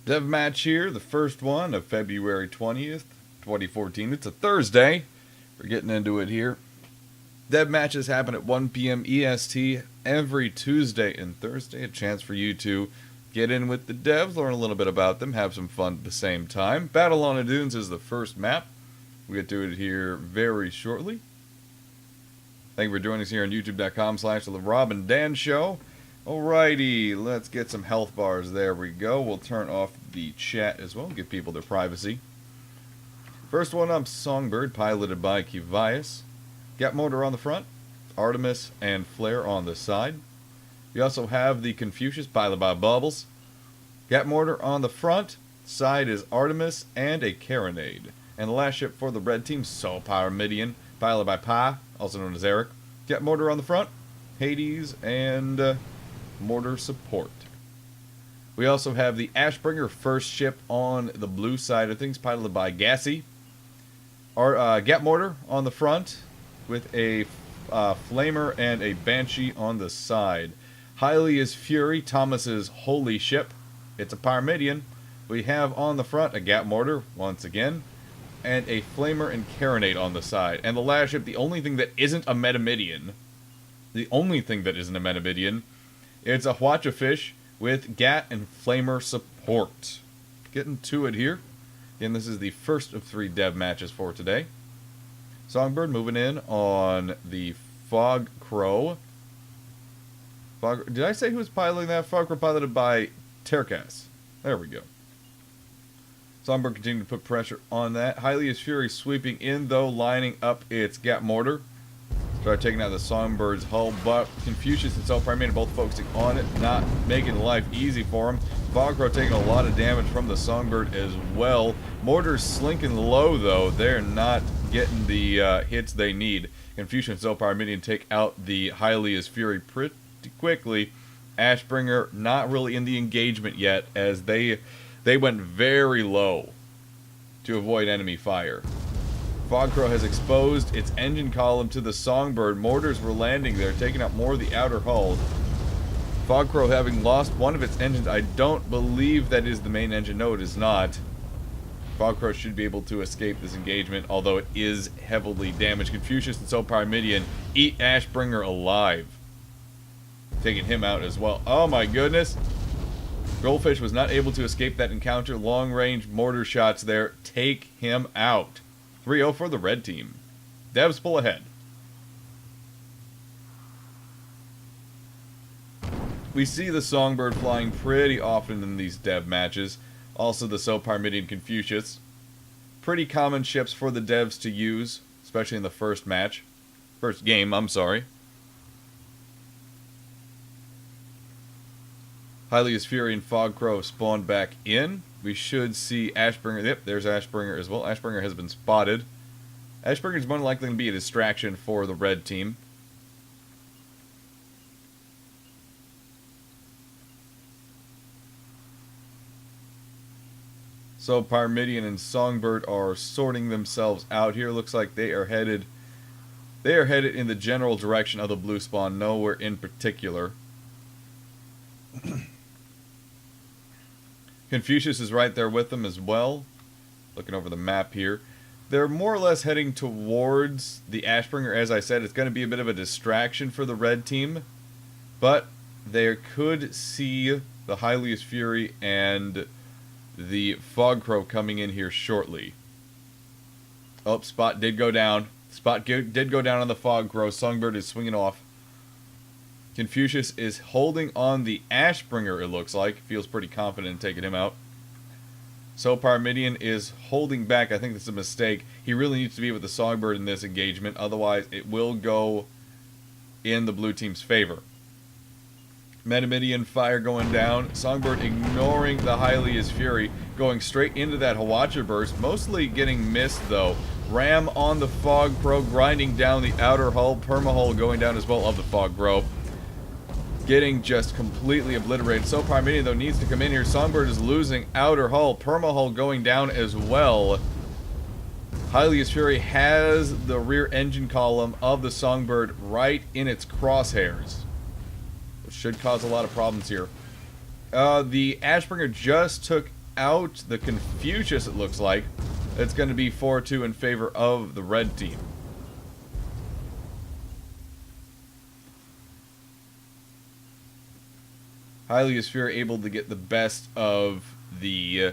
Dev match here, the first one of February 20th, 2014. It's a Thursday. We're getting into it here. Dev matches happen at 1 p.m. EST every Tuesday and Thursday. A chance for you to get in with the devs, learn a little bit about them, have some fun at the same time. Battle on the Dunes is the first map. We'll get to it here very shortly. Thank you for joining us here on youtube.com/The Rob and Dan Show. Alrighty, let's get some health bars. There we go. We'll turn off the chat as well, give people their privacy. First one up, Songbird, piloted by Kivias. Got Motor on the front, Artemis and Flare on the side. We also have the Confucius, piloted by Bubbles. Got Mortar on the front, side is Artemis and a Carronade. And the last ship for the red team, Soul Power Midian, piloted by Pi, also known as Eric. Got Mortar on the front, Hades, and Mortar support. We also have the Ashbringer, first ship on the blue side of things, piloted by Gassy. Our Gat Mortar on the front with a Flamer and a Banshee on the side. Highly is Fury, Thomas's holy ship. It's a Pyramidian. We have on the front a Gat Mortar, once again, and a Flamer and Carronade on the side. And the last ship, the only thing that isn't a Metamidian, it's a Hwacha Fish with Gat and Flamer support. Getting to it here. Again, this is the first of 3 dev matches for today. Songbird moving in on the Fog Crow. Did I say who was piloting that? Fog Crow piloted by Terkas. There we go. Songbird continuing to put pressure on that. Hylia's Fury sweeping in, though, lining up its Gat Mortar. Start taking out the Songbird's hull, but Confucius and Self-Primate both focusing on it, not making life easy for him. Fogcrow taking a lot of damage from the Songbird as well. Mortar's slinking low, though. They're not getting the hits they need. Confucius and Self-Primate take out the Hylia's Fury pretty quickly. Ashbringer not really in the engagement yet, as they went very low to avoid enemy fire. Fogcrow has exposed its engine column to the Songbird. Mortars were landing there, taking out more of the outer hull. Fogcrow having lost one of its engines. I don't believe that is the main engine. No, it is not. Fogcrow should be able to escape this engagement, although it is heavily damaged. Confucius and Sopyramidian eat Ashbringer alive. Taking him out as well. Oh my goodness. Goldfish was not able to escape that encounter. Long-range mortar shots there. Take him out. 3-0 for the red team. Devs pull ahead. We see the Songbird flying pretty often in these dev matches. Also the Sopyramidian Confucius. Pretty common ships for the devs to use, especially in the first match. First game, I'm sorry. Hylia's Fury and Fogcrow spawn back in. We should see Ashbringer. Yep, there's Ashbringer as well. Ashbringer has been spotted. Ashbringer is more than likely going to be a distraction for the red team. So Pyramidian and Songbird are sorting themselves out here. Looks like they are headed in the general direction of the blue spawn, nowhere in particular. Confucius is right there with them as well. Looking over the map here. They're more or less heading towards the Ashbringer. As I said, it's going to be a bit of a distraction for the red team. But they could see the Hylia's Fury and the Fogcrow coming in here shortly. Oh, spot did go down. Spot did go down on the Fogcrow. Songbird is swinging off. Confucius is holding on the Ashbringer, it looks like. Feels pretty confident in taking him out. So Pyramidian is holding back. I think that's a mistake. He really needs to be with the Songbird in this engagement. Otherwise, it will go in the blue team's favor. Metamidian fire going down. Songbird ignoring the Hylia's Fury. Going straight into that Hwacha burst. Mostly getting missed, though. Ram on the Fogcrow, grinding down the outer hull. Permahull going down as well of the Fogcrow. Getting just completely obliterated. So Pyramidian, though, needs to come in here. Songbird is losing outer hull. Permahull going down as well. Hylia's Fury has the rear engine column of the Songbird right in its crosshairs, which should cause a lot of problems here. The Ashbringer just took out the Confucius, it looks like. It's going to be 4-2 in favor of the red team. Hylia's Fury able to get the best of the...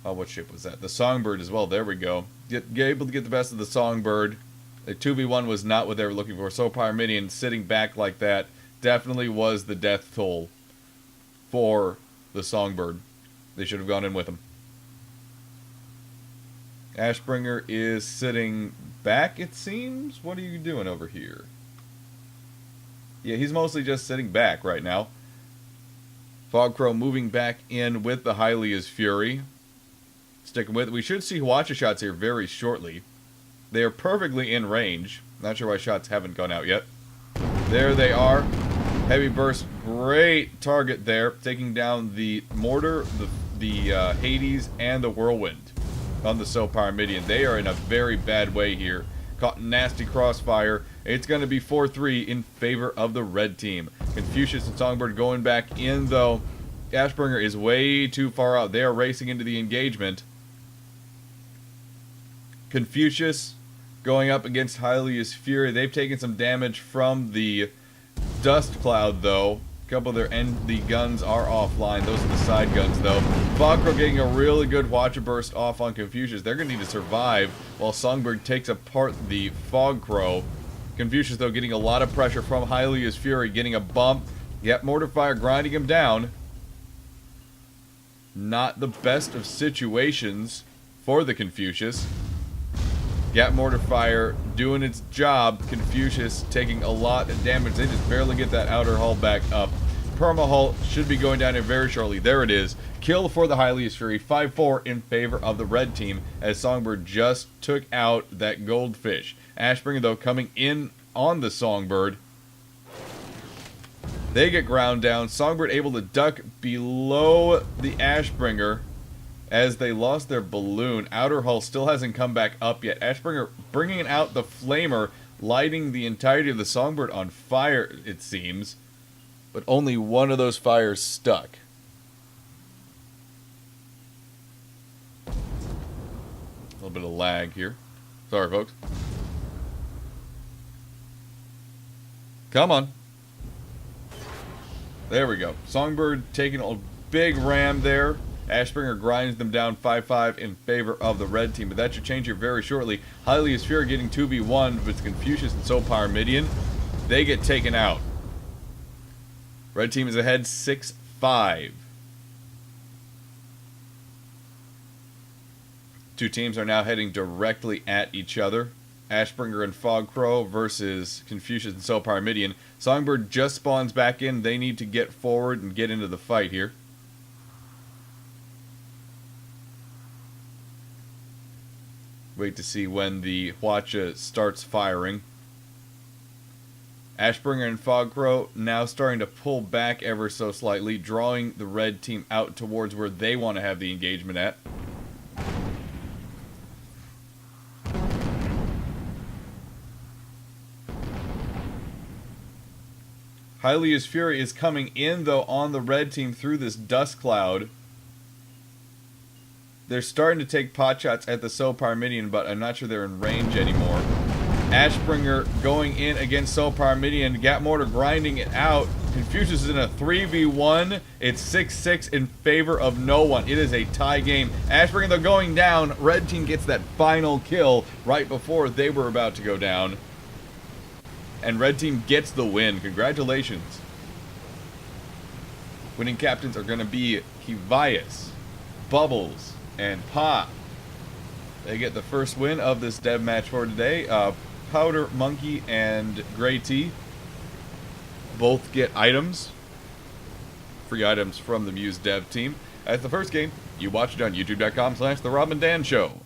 what ship was that? The Songbird as well. There we go. Able to get the best of the Songbird. The 2v1 was not what they were looking for. So Pyramidian sitting back like that definitely was the death toll for the Songbird. They should have gone in with him. Ashbringer is sitting back, it seems. What are you doing over here? Yeah, he's mostly just sitting back right now. Fogcrow moving back in with the Hylia's Fury. Sticking with it. We should see Hwacha shots here very shortly. They are perfectly in range. Not sure why shots haven't gone out yet. There they are. Heavy burst. Great target there. Taking down the Mortar, the Hades, and the Whirlwind on the So Pyramidian. They are in a very bad way here. Caught nasty crossfire. It's going to be 4-3 in favor of the red team. Confucius and Songbird going back in, though. Ashbringer is way too far out. They are racing into the engagement. Confucius going up against Hylia's Fury. They've taken some damage from the dust cloud, though. A couple of the guns are offline. Those are the side guns, though. Fogcrow getting a really good Hwacha burst off on Confucius. They're going to need to survive while Songbird takes apart the Fogcrow. Confucius, though, getting a lot of pressure from Hylia's Fury, getting a bump. Yep, Mortar Fire grinding him down. Not the best of situations for the Confucius. Gap Mortar Fire doing its job. Confucius taking a lot of damage. They just barely get that outer hull back up. Perma hull should be going down here very shortly. There it is. Kill for the Hylia's Fury. 5-4 in favor of the red team as Songbird just took out that goldfish. Ashbringer, though, coming in on the Songbird. They get ground down. Songbird able to duck below the Ashbringer as they lost their balloon. Outer hull still hasn't come back up yet. Ashbringer bringing out the Flamer, lighting the entirety of the Songbird on fire, it seems. But only one of those fires stuck. A little bit of lag here. Sorry, folks. Come on. There we go. Songbird taking a big ram there. Ashbringer grinds them down 5-5 in favor of the red team. But that should change here very shortly. Hylia's Fury getting 2v1 with Confucius and So Pyramidian. They get taken out. Red team is ahead 6-5. Two teams are now heading directly at each other. Ashbringer and Fogcrow versus Confucius and So Pyramidian. Songbird just spawns back in. They need to get forward and get into the fight here. Wait to see when the Hwacha starts firing. Ashbringer and Fogcrow now starting to pull back ever so slightly, drawing the red team out towards where they want to have the engagement at. Hylia's Fury is coming in, though, on the red team through this dust cloud. They're starting to take pot shots at the So Pyramidian, but I'm not sure they're in range anymore. Ashbringer going in against So Pyramidian. Gap Mortar grinding it out. Confucius is in a 3v1. It's 6-6 in favor of no one. It is a tie game. Ashbringer, though, going down. Red team gets that final kill right before they were about to go down. And red team gets the win. Congratulations. Winning captains are going to be Kivias, Bubbles, and Pa. They get the first win of this dev match for today. Powder Monkey and Grey Tea both get items. Free items from the Muse dev team. That's the first game. You watch it on youtube.com/The Rob and Dan Show.